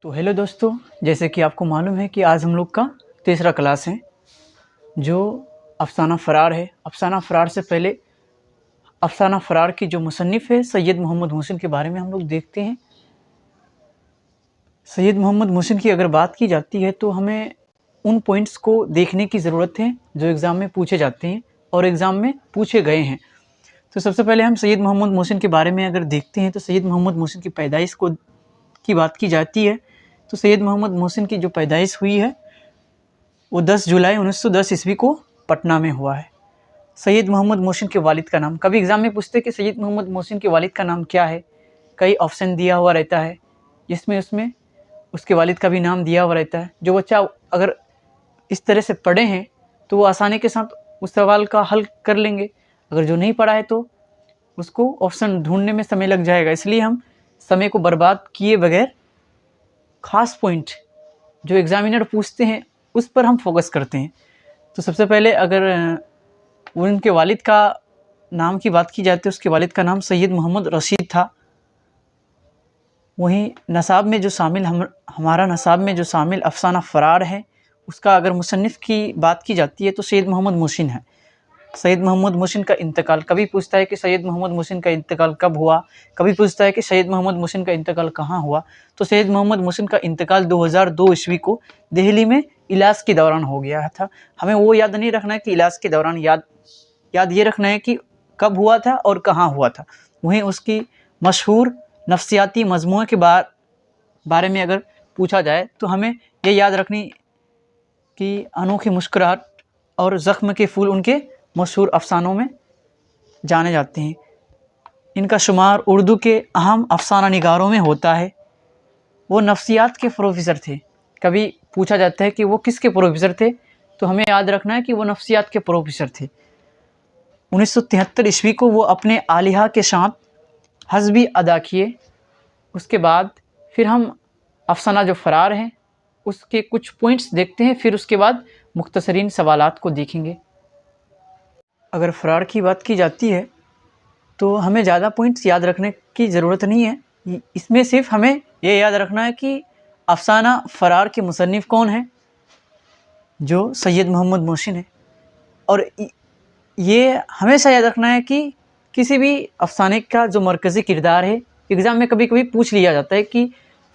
तो हेलो दोस्तों, जैसे कि आपको मालूम है कि आज हम लोग का तीसरा क्लास है जो अफसाना फ़रार है। अफसाना फ़रार से पहले अफसाना फ़रार की जो मुसन्निफ़ है सैयद मोहम्मद मोहसिन के बारे में हम लोग देखते हैं। सैयद मोहम्मद मोहसिन की अगर बात की जाती है तो हमें उन पॉइंट्स को देखने की ज़रूरत है जो एग्ज़ाम में पूछे जाते हैं और एग्ज़ाम में पूछे गए हैं। तो सबसे पहले हम सैयद मोहम्मद मोहसिन के बारे में अगर देखते हैं तो सैयद मोहम्मद मोहसिन की पैदाइश की बात की जाती है तो सैयद मोहम्मद मोहसिन की जो पैदाइश हुई है वो 10 जुलाई 1910 ईस्वी को पटना में हुआ है। सैयद मोहम्मद मोहसिन के वालिद का नाम, कभी एग्ज़ाम में पूछते हैं कि सैयद मोहम्मद मोहसिन के वालिद का नाम क्या है, कई ऑप्शन दिया हुआ रहता है जिसमें उसमें उसके वालिद का भी नाम दिया हुआ रहता है। जो बच्चा अगर इस तरह से पढ़े हैं तो वो आसानी के साथ उस सवाल का हल कर लेंगे, अगर जो नहीं पढ़ा है तो उसको ऑप्शन ढूंढने में समय लग जाएगा। इसलिए हम समय को बर्बाद किए बगैर खास पॉइंट जो एग्ज़ामिनर पूछते हैं उस पर हम फोकस करते हैं। तो सबसे पहले अगर उनके वालिद का नाम की बात की जाती है, उसके वालिद का नाम सैयद मोहम्मद रशीद था। वहीं नसाब में जो शामिल हमारा नसाब में जो शामिल अफसाना फ़रार है उसका अगर मुसन्निफ़ की बात की जाती है तो सैयद मोहम्मद मोहसिन है। सैयद मोहम्मद मोहसिन का इंतकाल, कभी पूछता है कि सैयद मोहम्मद मोहसिन का इंतकाल कब हुआ, कभी पूछता है कि सैयद मोहम्मद मोहसिन का इंतकाल कहाँ हुआ। तो सैयद मोहम्मद मोहसिन का इंतकाल 2002 ईस्वी को दिल्ली में इलाज के दौरान हो गया था। हमें वो याद नहीं रखना है कि इलाज के दौरान, याद ये रखना है कि कब हुआ था और कहाँ हुआ था। वहीं उसकी मशहूर नफ्सियाती मजमूए के बारे में अगर पूछा जाए तो हमें ये याद रखनी कि अनोखी मुस्कुराहट और ज़ख्म के फूल उनके मशहूर अफसानों में जाने जाते हैं। इनका शुमार उर्दू के अहम अफसाना निगारों में होता है। वो नफ्सियात के प्रोफेसर थे। कभी पूछा जाता है कि वो किसके प्रोफेसर थे तो हमें याद रखना है कि वो नफ्सियात के प्रोफेसर थे। 1973 ईस्वी को वो अपने आलिहा के साथ हज भी अदा किए। उसके बाद फिर हम अफसाना जो फ़रार हैं उसके कुछ पॉइंट्स देखते हैं, फिर उसके बाद मुख्तसरीन सवालात को देखेंगे। अगर फ़रार की बात की जाती है तो हमें ज़्यादा पॉइंट्स याद रखने की ज़रूरत नहीं है। इसमें सिर्फ हमें ये याद रखना है कि अफसाना फ़रार के मुसन्निफ़ कौन हैं, जो सैयद मोहम्मद मोहसिन है। और ये हमेशा याद रखना है कि किसी भी अफसाने का जो मरकज़ी किरदार है, एग्ज़ाम में कभी कभी पूछ लिया जाता है कि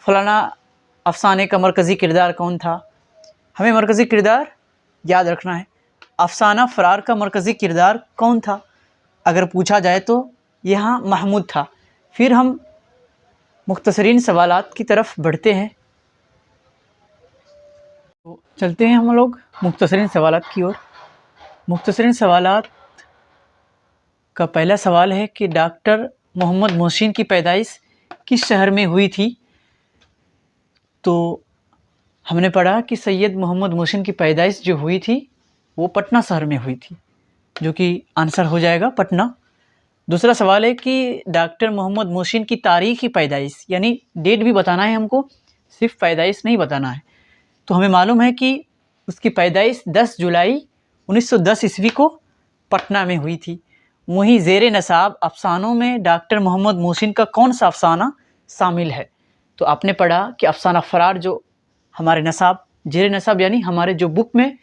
फ़लाना अफसाने का मरकज़ी किरदार कौन था। हमें मरकज़ी किरदार याद रखना है। अफसाना फ़रार का मरकज़ी किरदार कौन था अगर पूछा जाए तो यहाँ महमूद था। फिर हम मुख्तसरीन सवालात की तरफ बढ़ते हैं। तो चलते हैं हम लोग मुख्तसरीन सवालात की ओर। मुख्तसरीन सवालात का पहला सवाल है कि डॉक्टर मोहम्मद मोहसिन की पैदाइश किस शहर में हुई थी। तो हमने पढ़ा कि सैयद मोहम्मद मोहसिन की पैदाइश जो हुई थी वो पटना शहर में हुई थी, जो कि आंसर हो जाएगा पटना। दूसरा सवाल है कि डॉक्टर मोहम्मद मोहसिन की तारीख़ी पैदाइश, यानी डेट भी बताना है हमको, सिर्फ पैदाइश नहीं बताना है। तो हमें मालूम है कि उसकी पैदाइश 10 जुलाई 1910 ईस्वी को पटना में हुई थी। वहीं ज़ेर नसाब अफसानों में डॉक्टर मोहम्मद मोहसिन का कौन सा अफसाना शामिल है। तो आपने पढ़ा कि अफसाना फ़रार जो हमारे नसाब, ज़ेर नसाब यानी हमारे जो बुक में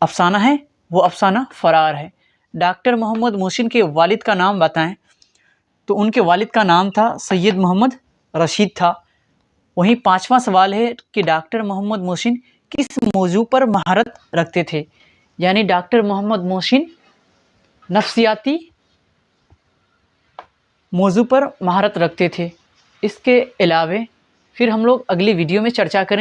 अफसाना है वो अफसाना फ़रार है। डॉक्टर मोहम्मद मोहसिन के वालिद का नाम बताएं। तो उनके वालिद का नाम था सैयद मोहम्मद रशीद था। वहीं पांचवा सवाल है कि डॉक्टर मोहम्मद मोहसिन किस मौजू पर महारत रखते थे, यानी डॉक्टर मोहम्मद मोहसिन नफ्सियाती मौजू पर महारत रखते थे। इसके अलावे फिर हम लोग अगली वीडियो में चर्चा करेंगे।